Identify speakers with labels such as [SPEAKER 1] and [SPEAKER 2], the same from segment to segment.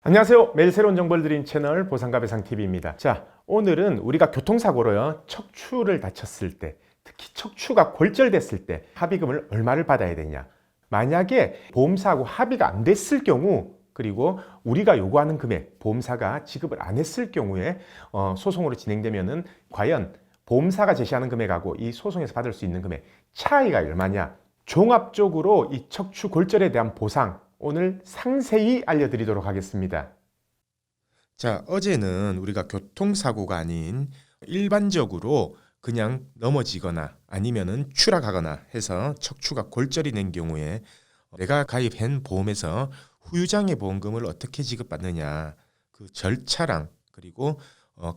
[SPEAKER 1] 안녕하세요. 매일 새로운 정보를 드리는 채널 보상가배상TV입니다. 자, 오늘은 우리가 교통사고로요, 척추를 다쳤을 때, 특히 척추가 골절됐을 때 합의금을 얼마를 받아야 되냐. 만약에 보험사하고 합의가 안 됐을 경우, 그리고 우리가 요구하는 금액, 보험사가 지급을 안 했을 경우에 소송으로 진행되면은 과연 보험사가 제시하는 금액하고 이 소송에서 받을 수 있는 금액 차이가 얼마냐. 종합적으로 이 척추 골절에 대한 보상, 오늘 상세히 알려드리도록 하겠습니다.
[SPEAKER 2] 자, 어제는 우리가 교통사고가 아닌 일반적으로 그냥 넘어지거나 아니면은 추락하거나 해서 척추가 골절이 된 경우에 내가 가입한 보험에서 후유장애 보험금을 어떻게 지급받느냐, 그 절차랑 그리고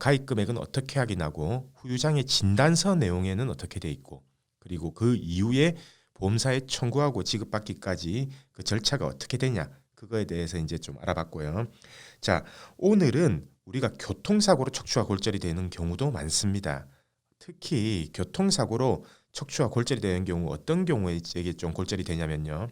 [SPEAKER 2] 가입 금액은 어떻게 확인하고 후유장애 진단서 내용에는 어떻게 돼 있고 그리고 그 이후에 보험사에 청구하고 지급받기까지 그 절차가 어떻게 되냐, 그거에 대해서 이제 좀 알아봤고요. 자, 오늘은 우리가 교통사고로 척추가 골절이 되는 경우도 많습니다. 특히 교통사고로 척추가 골절이 되는 경우, 어떤 경우에 이게 좀 골절이 되냐면요,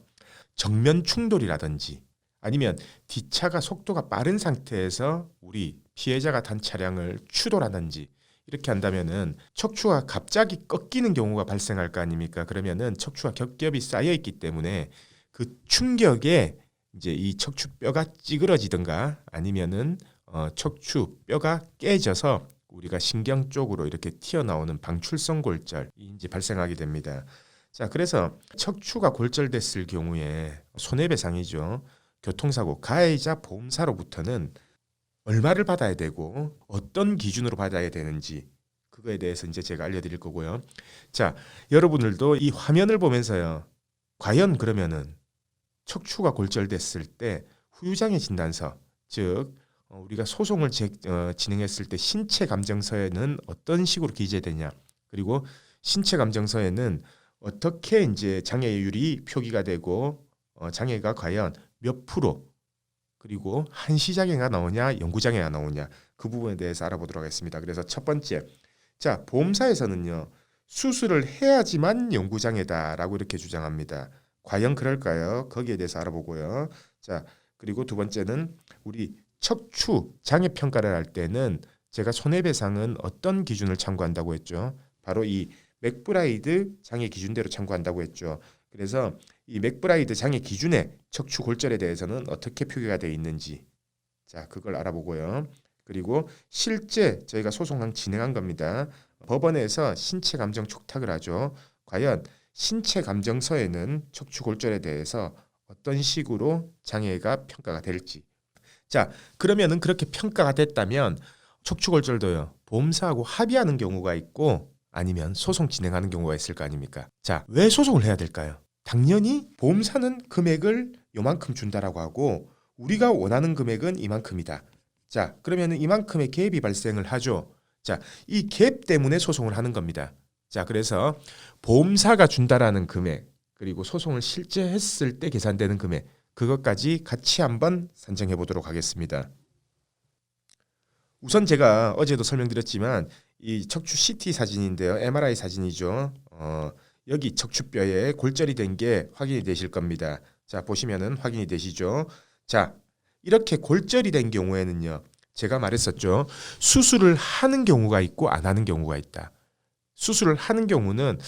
[SPEAKER 2] 정면 충돌이라든지 아니면 뒷차가 속도가 빠른 상태에서 우리 피해자가 탄 차량을 추돌하든지 이렇게 한다면은 척추가 갑자기 꺾이는 경우가 발생할 거 아닙니까? 그러면은 척추가 겹겹이 쌓여 있기 때문에 그 충격에 이제 이 척추뼈가 찌그러지든가 아니면은 척추뼈가 깨져서 우리가 신경 쪽으로 이렇게 튀어나오는 방출성 골절이 이제 발생하게 됩니다. 자, 그래서 척추가 골절됐을 경우에 손해배상이죠. 교통사고 가해자 보험사로부터는 얼마를 받아야 되고 어떤 기준으로 받아야 되는지 그거에 대해서 이제 제가 알려드릴 거고요. 자, 여러분들도 이 화면을 보면서요, 과연 그러면은 척추가 골절됐을 때 후유장애 진단서, 즉 우리가 소송을 진행했을 때 신체 감정서에는 어떤 식으로 기재되냐, 그리고 신체 감정서에는 어떻게 이제 장애율이 표기가 되고 장애가 과연 몇 프로, 그리고 한시장애가 나오냐 영구장애가 나오냐, 그 부분에 대해서 알아보도록 하겠습니다. 그래서 첫 번째, 자, 보험사에서는요, 수술을 해야지만 영구장애다라고 이렇게 주장합니다. 과연 그럴까요? 거기에 대해서 알아보고요. 자, 그리고 두 번째는 우리 척추 장애 평가를 할 때는 제가 손해배상은 어떤 기준을 참고한다고 했죠? 바로 이 맥브라이드 장애 기준대로 참고한다고 했죠. 그래서 이 맥브라이드 장애 기준의 척추 골절에 대해서는 어떻게 표기가 되어 있는지, 자, 그걸 알아보고요. 그리고 실제 저희가 소송을 진행한 겁니다. 법원에서 신체 감정 촉탁을 하죠. 과연 신체 감정서에는 척추 골절에 대해서 어떤 식으로 장애가 평가가 될지. 자, 그러면은 그렇게 평가가 됐다면 척추 골절도요, 보험사하고 합의하는 경우가 있고 아니면 소송 진행하는 경우가 있을 거 아닙니까? 자, 왜 소송을 해야 될까요? 당연히 보험사는 금액을 요만큼 준다라고 하고 우리가 원하는 금액은 이만큼이다. 자, 그러면은 이만큼의 갭이 발생을 하죠. 자, 이 갭 때문에 소송을 하는 겁니다. 자, 그래서 보험사가 준다라는 금액, 그리고 소송을 실제 했을 때 계산되는 금액, 그것까지 같이 한번 산정해 보도록 하겠습니다. 우선 제가 어제도 설명드렸지만 이 척추 CT 사진인데요, MRI 사진이죠. 여기 척추뼈에 골절이 된 게 확인이 되실 겁니다. 자, 보시면은 확인이 되시죠. 자, 이렇게 골절이 된 경우에는요, 제가 말했었죠. 수술을 하는 경우가 있고 안 하는 경우가 있다. 수술을 하는 경우는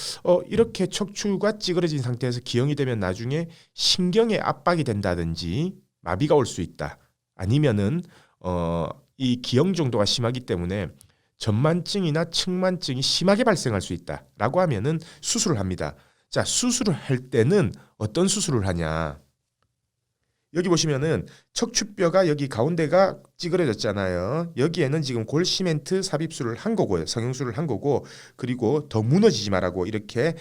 [SPEAKER 2] 이렇게 척추가 찌그러진 상태에서 기형이 되면 나중에 신경에 압박이 된다든지 마비가 올 수 있다. 아니면은 이 기형 정도가 심하기 때문에 전만증이나 측만증이 심하게 발생할 수 있다라고 하면은 수술을 합니다. 자, 수술을 할 때는 어떤 수술을 하냐? 여기 보시면은 척추뼈가 여기 가운데가 찌그러졌잖아요. 여기에는 지금 골시멘트 삽입술을 한 거고요. 성형술을 한 거고, 그리고 더 무너지지 말라고 이렇게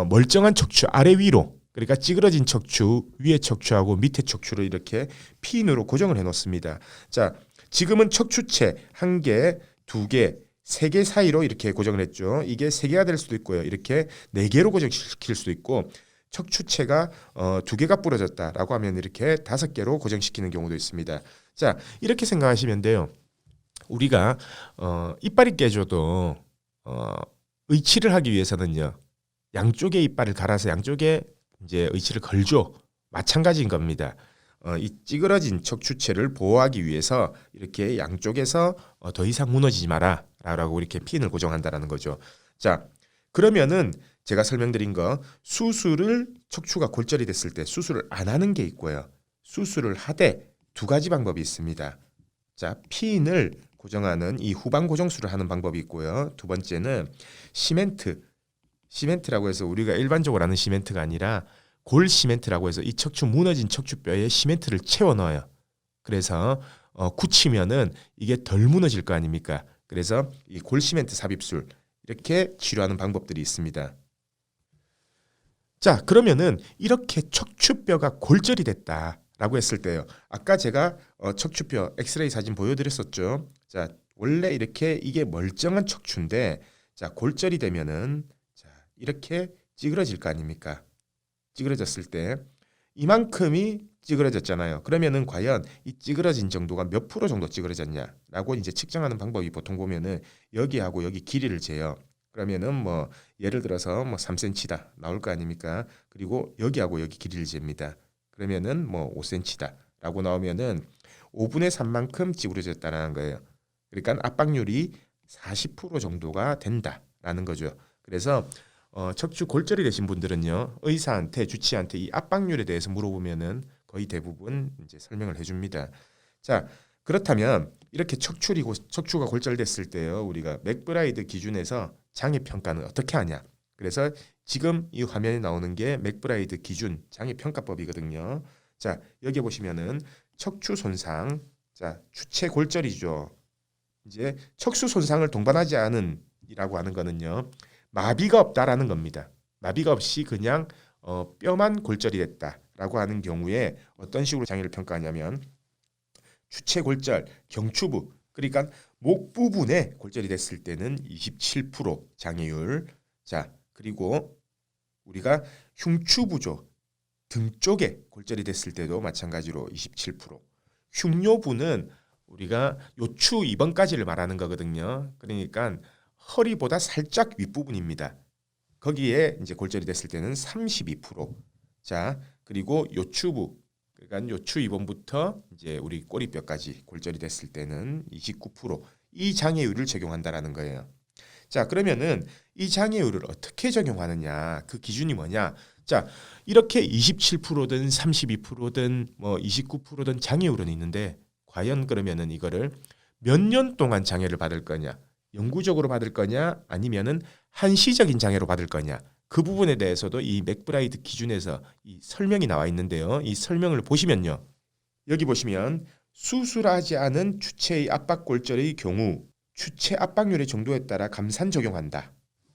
[SPEAKER 2] 멀쩡한 척추 아래 위로, 그러니까 찌그러진 척추 위에 척추하고 밑에 척추를 이렇게 핀으로 고정을 해 놓습니다. 자, 지금은 척추체 한 개, 두 개, 세 개 사이로 이렇게 고정을 했죠. 이게 세 개가 될 수도 있고요. 이렇게 네 개로 고정시킬 수도 있고, 척추체가 두 개가 부러졌다라고 하면 이렇게 다섯 개로 고정시키는 경우도 있습니다. 자, 이렇게 생각하시면 돼요. 우리가 이빨이 깨져도 의치를 하기 위해서는요, 양쪽에 이빨을 갈아서 양쪽에 이제 의치를 걸죠. 마찬가지인 겁니다. 이 찌그러진 척추체를 보호하기 위해서 이렇게 양쪽에서 더 이상 무너지지 마라라고 이렇게 핀을 고정한다라는 거죠. 자, 그러면은 제가 설명드린 거 수술을 척추가 골절이 됐을 때 수술을 안 하는 게 있고요. 수술을 하되 두 가지 방법이 있습니다. 자, 핀을 고정하는 이 후방 고정술을 하는 방법이 있고요. 두 번째는 시멘트라고 해서 우리가 일반적으로 아는 시멘트가 아니라 골 시멘트라고 해서 이 척추 무너진 척추뼈에 시멘트를 채워 넣어요. 그래서 굳히면은 이게 덜 무너질 거 아닙니까? 그래서 이 골 시멘트 삽입술 이렇게 치료하는 방법들이 있습니다. 자, 그러면은 이렇게 척추뼈가 골절이 됐다라고 했을 때요. 아까 제가 척추뼈 엑스레이 사진 보여드렸었죠. 자, 원래 이렇게 이게 멀쩡한 척추인데 자, 골절이 되면은 자, 이렇게 찌그러질 거 아닙니까? 찌그러졌을 때 이만큼이 찌그러졌잖아요. 그러면은 과연 이 찌그러진 정도가 몇 프로 정도 찌그러졌냐라고 이제 측정하는 방법이 보통 보면은 여기하고 여기 길이를 재요. 그러면은 뭐 예를 들어서 뭐 3cm다 나올 거 아닙니까? 그리고 여기하고 여기 길이를 잽니다. 그러면은 뭐 5cm다라고 나오면은 5분의 3만큼 찌그러졌다는 거예요. 그러니까 압박률이 40% 정도가 된다라는 거죠. 그래서 척추 골절이 되신 분들은요 의사한테 주치의한테 이 압박률에 대해서 물어보면은 거의 대부분 이제 설명을 해줍니다. 자, 그렇다면 이렇게 척추가 골절됐을 때요 우리가 맥브라이드 기준에서 장애 평가는 어떻게 하냐? 그래서 지금 이 화면에 나오는 게 맥브라이드 기준 장애 평가법이거든요. 자, 여기 보시면은 척추 손상, 자 추체 골절이죠. 이제 척수 손상을 동반하지 않은 이라고 하는 거는요. 마비가 없다라는 겁니다. 마비가 없이 그냥 뼈만 골절이 됐다라고 하는 경우에 어떤 식으로 장애를 평가하냐면 추체 골절, 경추부 그러니까 목 부분에 골절이 됐을 때는 27% 장애율. 자, 그리고 우리가 흉추부죠. 등 쪽에 골절이 됐을 때도 마찬가지로 27%. 흉요부는 우리가 요추 2번까지를 말하는 거거든요. 그러니까 허리보다 살짝 윗부분입니다. 거기에 이제 골절이 됐을 때는 32%. 자, 그리고 요추부 그러니까 요추 2번부터 이제 우리 꼬리뼈까지 골절이 됐을 때는 29%. 이 장애율을 적용한다라는 거예요. 자, 그러면은 이 장애율을 어떻게 적용하느냐? 그 기준이 뭐냐? 자, 이렇게 27%든 32%든 뭐 29%든 장애율은 있는데 과연 그러면은 이거를 몇 년 동안 장애를 받을 거냐? 영구적으로 받을 거냐? 아니면은 한시적인 장애로 받을 거냐? 그 부분에 대해서도 이 맥브라이드 기준에서 이 설명이 나와 있는데요. 이 설명을 보시면요. 여기 보시면 수술하지 않은 추체의 압박 골절의 경우 추체 압박률의 정도에 따라 감산 적용한다.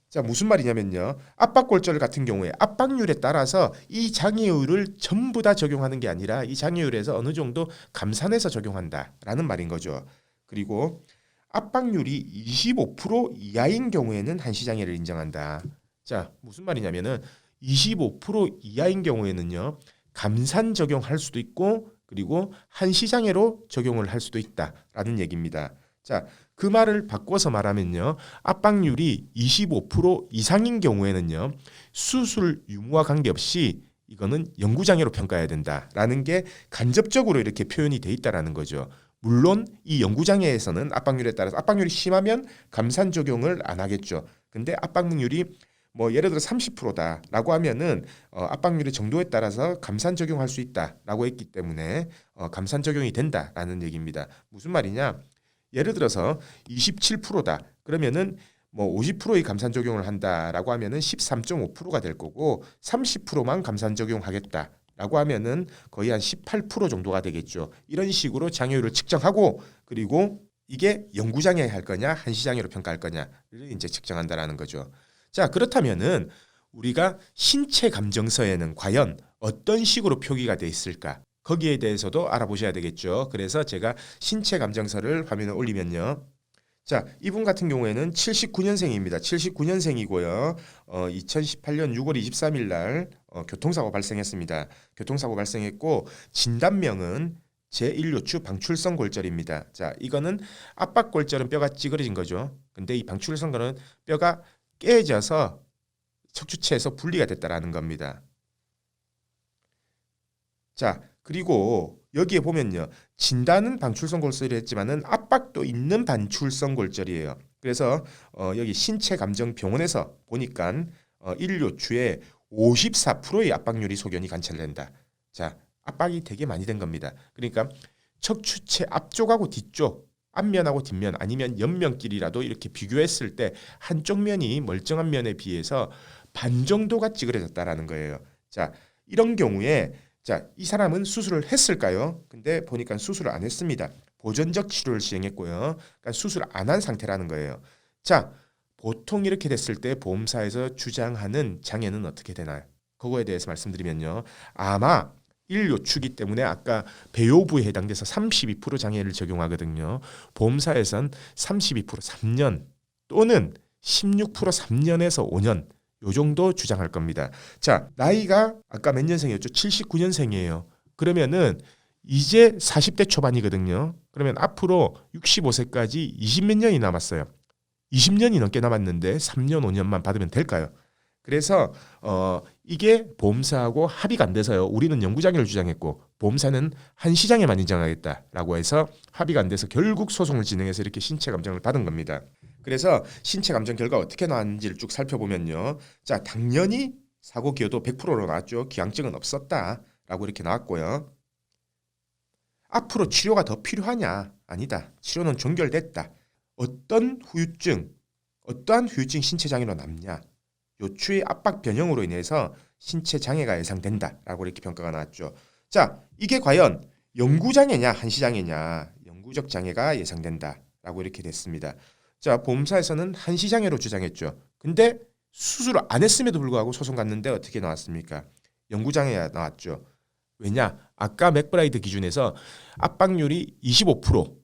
[SPEAKER 2] 자, 무슨 말이냐면요. 압박 골절 같은 경우에 압박률에 따라서 이 장애율을 전부 다 적용하는 게 아니라 이 장애율에서 어느 정도 감산해서 적용한다라는 말인 거죠. 그리고 압박률이 25% 이하인 경우에는 한시장애를 인정한다. 자, 무슨 말이냐면은 25% 이하인 경우에는요. 감산 적용할 수도 있고 그리고 한시장애로 적용을 할 수도 있다라는 얘기입니다. 자, 그 말을 바꿔서 말하면요. 압박률이 25% 이상인 경우에는요. 수술 유무와 관계없이 이거는 영구장애로 평가해야 된다라는 게 간접적으로 이렇게 표현이 돼 있다라는 거죠. 물론 이 영구장애에서는 압박률에 따라서 압박률이 심하면 감산 적용을 안 하겠죠. 근데 압박률이 뭐 예를 들어 30%다라고 하면은 압박률의 정도에 따라서 감산 적용할 수 있다라고 했기 때문에 감산 적용이 된다라는 얘기입니다. 무슨 말이냐? 예를 들어서 27%다. 그러면은 뭐 50%의 감산 적용을 한다라고 하면은 13.5%가 될 거고 30%만 감산 적용하겠다라고 하면은 거의 한 18% 정도가 되겠죠. 이런 식으로 장애율을 측정하고 그리고 이게 영구장애 할 거냐 한시장애로 평가할 거냐를 이제 측정한다라는 거죠. 자, 그렇다면은 우리가 신체 감정서에는 과연 어떤 식으로 표기가 돼 있을까? 거기에 대해서도 알아보셔야 되겠죠. 그래서 제가 신체 감정서를 화면에 올리면요. 자, 이분 같은 경우에는 79년생입니다. 79년생이고요. 2018년 6월 23일 날 교통사고 발생했습니다. 교통사고 발생했고 진단명은 제1요추 방출성 골절입니다. 자, 이거는 압박 골절은 뼈가 찌그러진 거죠. 근데 이 방출성은 뼈가 깨져서 척추체에서 분리가 됐다라는 겁니다. 자, 그리고 여기에 보면요. 진단은 방출성 골절이 했지만은 압박도 있는 반출성 골절이에요. 그래서 여기 신체감정병원에서 보니까 일요추에 54%의 압박률이 소견이 관찰된다. 자, 압박이 되게 많이 된 겁니다. 그러니까 척추체 앞쪽하고 뒤쪽, 앞면하고 뒷면 아니면 옆면끼리라도 이렇게 비교했을 때 한쪽 면이 멀쩡한 면에 비해서 반 정도가 찌그러졌다라는 거예요. 자, 이런 경우에 자, 이 사람은 수술을 했을까요? 근데 보니까 수술을 안 했습니다. 보존적 치료를 시행했고요. 그러니까 수술 안 한 상태라는 거예요. 자, 보통 이렇게 됐을 때 보험사에서 주장하는 장애는 어떻게 되나요? 그거에 대해서 말씀드리면요. 아마 일요추기 때문에 아까 배요부에 해당돼서 32% 장애를 적용하거든요. 보험사에선 32% 3년 또는 16% 3년에서 5년 요 정도 주장할 겁니다. 자, 나이가 아까 몇 년생이었죠? 79년생이에요. 그러면은 이제 40대 초반이거든요. 그러면 앞으로 65세까지 20몇 년이 남았어요. 20년이 넘게 남았는데 3년, 5년만 받으면 될까요? 그래서 이게 보험사하고 합의가 안 돼서요. 우리는 영구장애를 주장했고 보험사는 한시장애만 인정하겠다라고 해서 합의가 안 돼서 결국 소송을 진행해서 이렇게 신체감정을 받은 겁니다. 그래서 신체감정 결과 어떻게 나왔는지를 쭉 살펴보면요. 자, 당연히 사고 기여도 100%로 나왔죠. 기항증은 없었다라고 이렇게 나왔고요. 앞으로 치료가 더 필요하냐? 아니다. 치료는 종결됐다. 어떠한 후유증 신체장애로 남냐? 요추의 압박 변형으로 인해서 신체 장애가 예상된다라고 이렇게 평가가 나왔죠. 자, 이게 과연 영구장애냐 한시장애냐? 영구적 장애가 예상된다라고 이렇게 됐습니다. 자, 보험사에서는 한시장애로 주장했죠. 근데 수술을 안 했음에도 불구하고 소송 갔는데 어떻게 나왔습니까? 영구장애가 나왔죠. 왜냐? 아까 맥브라이드 기준에서 압박률이 25%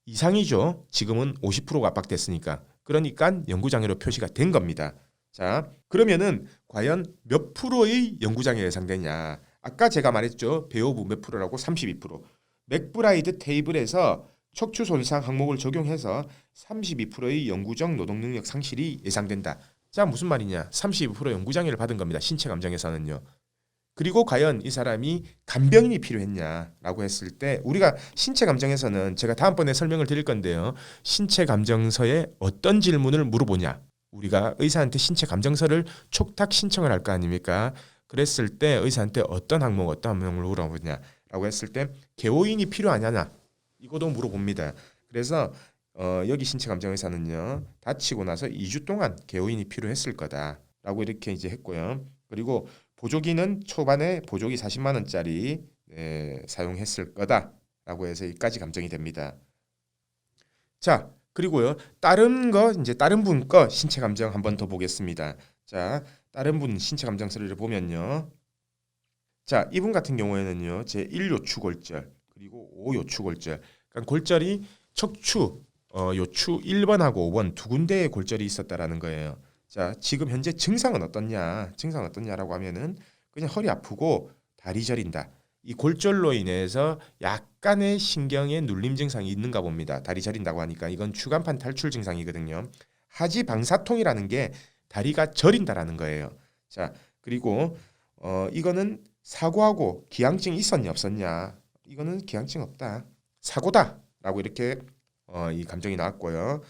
[SPEAKER 2] 이상이죠. 지금은 50%가 압박됐으니까. 그러니까 영구장애로 표시가 된 겁니다. 자, 그러면은 과연 몇 프로의 영구장애 예상되냐? 아까 제가 말했죠. 배오부 몇 프로라고 32%. 맥브라이드 테이블에서 척추 손상 항목을 적용해서 32%의 영구적 노동능력 상실이 예상된다. 자, 무슨 말이냐? 32% 영구장애를 받은 겁니다. 신체 감정에서는요. 그리고 과연 이 사람이 간병인이 필요했냐라고 했을 때 우리가 신체 감정에서는 제가 다음번에 설명을 드릴 건데요. 신체 감정서에 어떤 질문을 물어보냐? 우리가 의사한테 신체 감정서를 촉탁 신청을 할 거 아닙니까? 그랬을 때 의사한테 어떤 항목을 물어보냐라고 했을 때 개호인이 필요하냐나 이것도 물어봅니다. 그래서 여기 신체 감정 의사는요. 다치고 나서 2주 동안 개호인이 필요했을 거다라고 이렇게 이제 했고요. 그리고 보조기는 초반에 보조기 40만 원짜리 사용했을 거다라고 해서 여기까지 감정이 됩니다. 자, 그리고요. 다른 분 거 신체 감정 한번 더 보겠습니다. 자, 다른 분 신체 감정 서류를 보면요. 자, 이분 같은 경우에는요. 제1요추 골절 그리고 5요추 골절. 그러니까 골절이 척추 요추 1번하고 5번 두 군데에 골절이 있었다라는 거예요. 자, 지금 현재 증상은 어떻냐라고 하면은 그냥 허리 아프고 다리 저린다. 이 골절로 인해서 약간의 신경의 눌림 증상이 있는가 봅니다. 다리 저린다고 하니까 이건 추간판 탈출 증상이거든요. 하지 방사통이라는 게 다리가 저린다라는 거예요. 자, 그리고 이거는 사고하고 기항증이 있었냐 없었냐? 이거는 기항증 없다. 사고다라고 이렇게 이 감정이 나왔고요.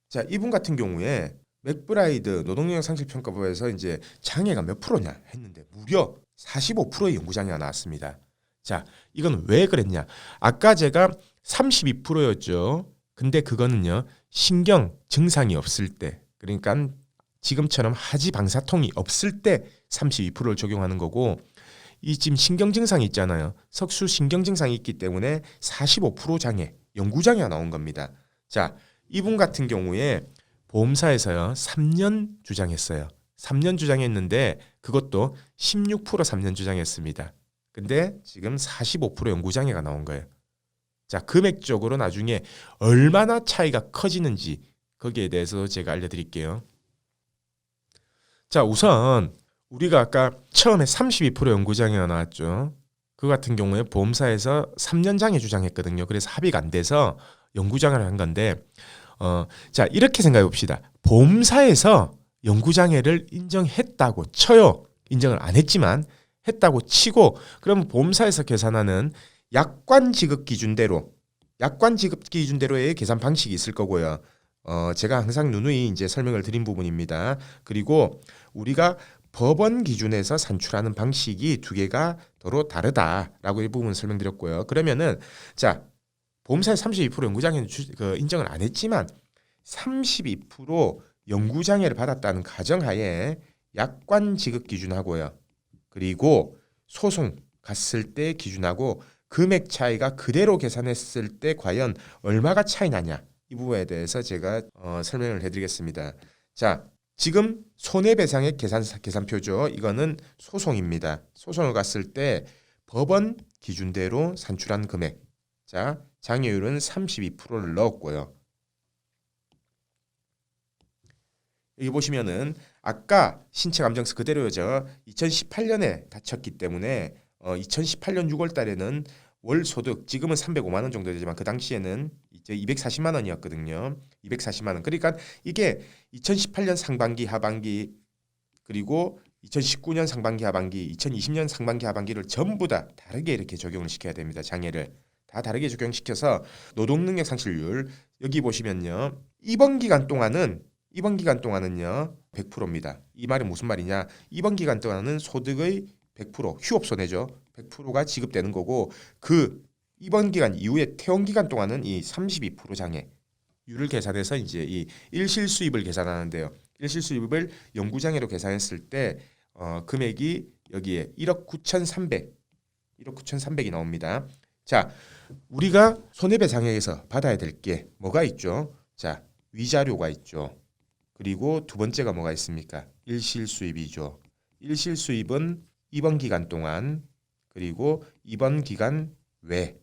[SPEAKER 2] 자, 이분 같은 경우에 맥브라이드 노동능력 상실 평가부에서 이제 장애가 몇 프로냐 했는데 무려 45%의 연구 장애가 나왔습니다. 자, 이건 왜 그랬냐? 아까 제가 32%였죠. 근데 그거는요. 신경 증상이 없을 때, 그러니까 지금처럼 하지 방사통이 없을 때 32%를 적용하는 거고 이 지금 신경 증상이 있잖아요. 석수 신경 증상이 있기 때문에 45% 장애, 연구 장애가 나온 겁니다. 자, 이분 같은 경우에 보험사에서요 3년 주장했어요. 3년 주장했는데 그것도 16% 3년 주장했습니다. 근데 지금 45% 연구장애가 나온 거예요. 자, 금액적으로 나중에 얼마나 차이가 커지는지 거기에 대해서 제가 알려드릴게요. 자, 우선 우리가 아까 처음에 32% 연구장애가 나왔죠. 그 같은 경우에 보험사에서 3년 장애 주장했거든요. 그래서 합의가 안 돼서 연구장애를 한 건데 자, 이렇게 생각해 봅시다. 보험사에서 연구장애를 인정했다고 쳐요. 인정을 안 했지만 했다고 치고 그러면 보험사에서 계산하는 약관 지급 기준대로의 계산 방식이 있을 거고요. 제가 항상 누누이 이제 설명을 드린 부분입니다. 그리고 우리가 법원 기준에서 산출하는 방식이 두 개가 서로 다르다라고 이 부분 설명드렸고요. 그러면은 자, 보험사의 32% 연구장애는 인정을 안 했지만 32% 연구장애를 받았다는 가정하에 약관 지급 기준하고요. 그리고 소송 갔을 때 기준하고 금액 차이가 그대로 계산했을 때 과연 얼마가 차이 나냐, 이 부분에 대해서 제가 설명을 해드리겠습니다. 자, 지금 손해배상의 계산표죠. 이거는 소송입니다. 소송을 갔을 때 법원 기준대로 산출한 금액. 자, 장애율은 32%를 넣었고요. 여기 보시면은 아까 신체 감정서 그대로죠. 2018년에 다쳤기 때문에 2018년 6월 달에는 월 소득, 지금은 305만 원 정도 되지만 그 당시에는 이제 240만 원이었거든요. 240만 원. 그러니까 이게 2018년 상반기, 하반기, 그리고 2019년 상반기, 하반기, 2020년 상반기, 하반기를 전부 다 다르게 이렇게 적용을 시켜야 됩니다. 장애를 다 다르게 적용시켜서 노동능력 상실률, 여기 보시면요. 이번 기간 동안은요 100%입니다. 이 말이 무슨 말이냐? 이번 기간 동안은 소득의 100%, 휴업손해죠. 100%가 지급되는 거고, 그 이번 기간 이후에 퇴원 기간 동안은 이 32% 장애율을 계산해서 이제 이 일실수입을 계산하는데요. 일실수입을 연구장애로 계산했을 때 금액이 여기에 1억 9,300이 나옵니다. 자, 우리가 손해배상액에서 받아야 될 게 뭐가 있죠? 자, 위자료가 있죠. 그리고 두 번째가 뭐가 있습니까? 일실수입이죠. 일실수입은 이번 기간 동안, 그리고 이번 기간 외,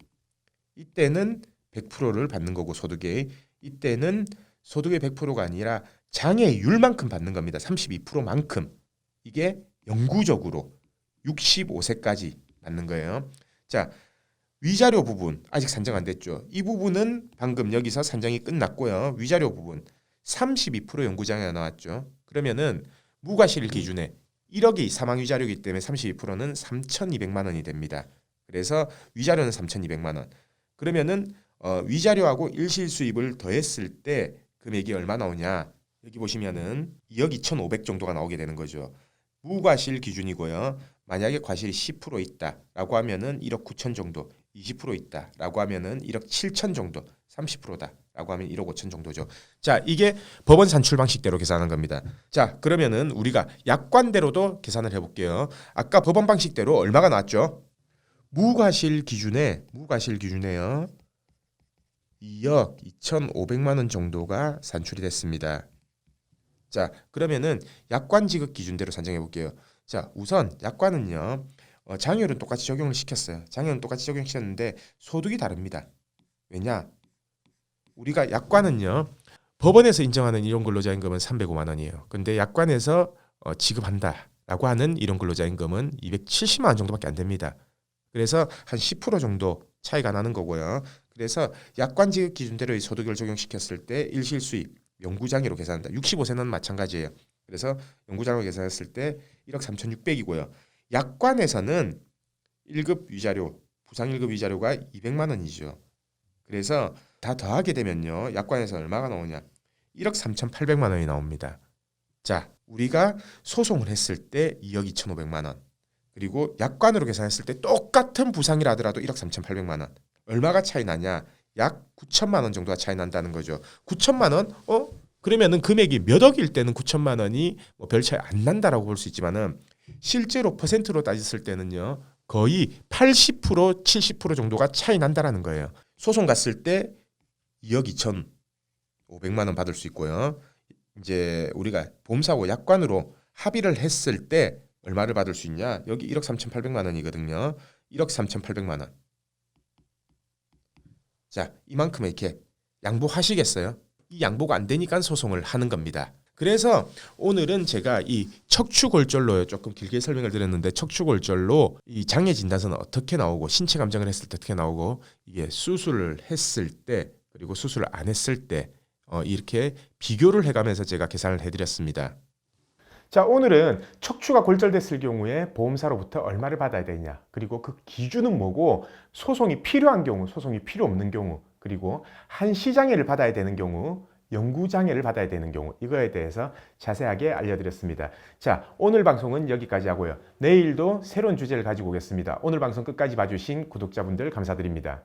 [SPEAKER 2] 이때는 100%를 받는 거고, 소득의 이때는 소득의 100%가 아니라 장애율만큼 받는 겁니다. 32%만큼. 이게 영구적으로 65세까지 받는 거예요. 자, 위자료 부분 아직 산정 안 됐죠. 이 부분은 방금 여기서 산정이 끝났고요. 위자료 부분 32% 연구장애가 나왔죠. 그러면은 무과실 기준에 1억이 사망 위자료이기 때문에 32%는 3,200만 원이 됩니다. 그래서 위자료는 3,200만 원. 그러면은 위자료하고 일실수입을 더했을 때 금액이 얼마 나오냐? 여기 보시면은 2억 2,500 정도가 나오게 되는 거죠. 무과실 기준이고요. 만약에 과실이 10% 있다라고 하면은 1억 9천 정도, 20% 있다라고 하면은 1억 7천 정도, 30%다라고 하면 1억 5천 정도죠. 자, 이게 법원 산출 방식대로 계산하는 겁니다. 자, 그러면은 우리가 약관대로도 계산을 해볼게요. 아까 법원 방식대로 얼마가 나왔죠? 무과실 기준에요. 2억 2,500만 원 정도가 산출이 됐습니다. 자, 그러면은 약관 지급 기준대로 산정해 볼게요. 자, 우선 약관은요. 장애율은 똑같이 적용을 시켰어요. 장애율은 똑같이 적용시켰는데 소득이 다릅니다. 왜냐? 우리가 약관은요. 법원에서 인정하는 일용근로자임금은 305만 원이에요. 근데 약관에서 지급한다라고 하는 일용근로자임금은 270만 원 정도밖에 안 됩니다. 그래서 한 10% 정도 차이가 나는 거고요. 그래서 약관 지급 기준대로의 소득을 적용시켰을 때 일실수입, 영구장애로 계산한다. 65세는 마찬가지예요. 그래서 영구장애로 계산했을 때 1억 3,600이고요. 약관에서는 1급 위자료, 부상 1급 위자료가 200만 원이죠. 그래서 다 더하게 되면요. 약관에서 얼마가 나오냐? 1억 3,800만 원이 나옵니다. 자, 우리가 소송을 했을 때 2억 2,500만 원. 그리고 약관으로 계산했을 때 똑같은 부상이라 하더라도 1억 3,800만 원. 얼마가 차이 나냐? 약 9천만 원 정도가 차이 난다는 거죠. 9천만 원? 그러면은 금액이 몇 억일 때는 9천만 원이 뭐 별 차이 안 난다라고 볼 수 있지만은 실제로 퍼센트로 따졌을 때는요. 거의 80%, 70% 정도가 차이 난다라는 거예요. 소송 갔을 때 2억 2,500만 원 받을 수 있고요. 이제 우리가 보험사고 약관으로 합의를 했을 때 얼마를 받을 수 있냐? 여기 1억 3,800만 원이거든요. 1억 3,800만 원. 자, 이만큼 이렇게 양보하시겠어요? 이 양보가 안 되니까 소송을 하는 겁니다. 그래서 오늘은 제가 이 척추골절로 조금 길게 설명을 드렸는데, 척추골절로 이 장애 진단서는 어떻게 나오고, 신체 감정을 했을 때 어떻게 나오고, 이게 수술을 했을 때 그리고 수술을 안 했을 때 이렇게 비교를 해가면서 제가 계산을 해드렸습니다.
[SPEAKER 1] 자, 오늘은 척추가 골절됐을 경우에 보험사로부터 얼마를 받아야 되냐, 그리고 그 기준은 뭐고, 소송이 필요한 경우, 소송이 필요 없는 경우, 그리고 한시장애를 받아야 되는 경우, 영구장애를 받아야 되는 경우, 이거에 대해서 자세하게 알려드렸습니다. 자, 오늘 방송은 여기까지 하고요. 내일도 새로운 주제를 가지고 오겠습니다. 오늘 방송 끝까지 봐주신 구독자분들 감사드립니다.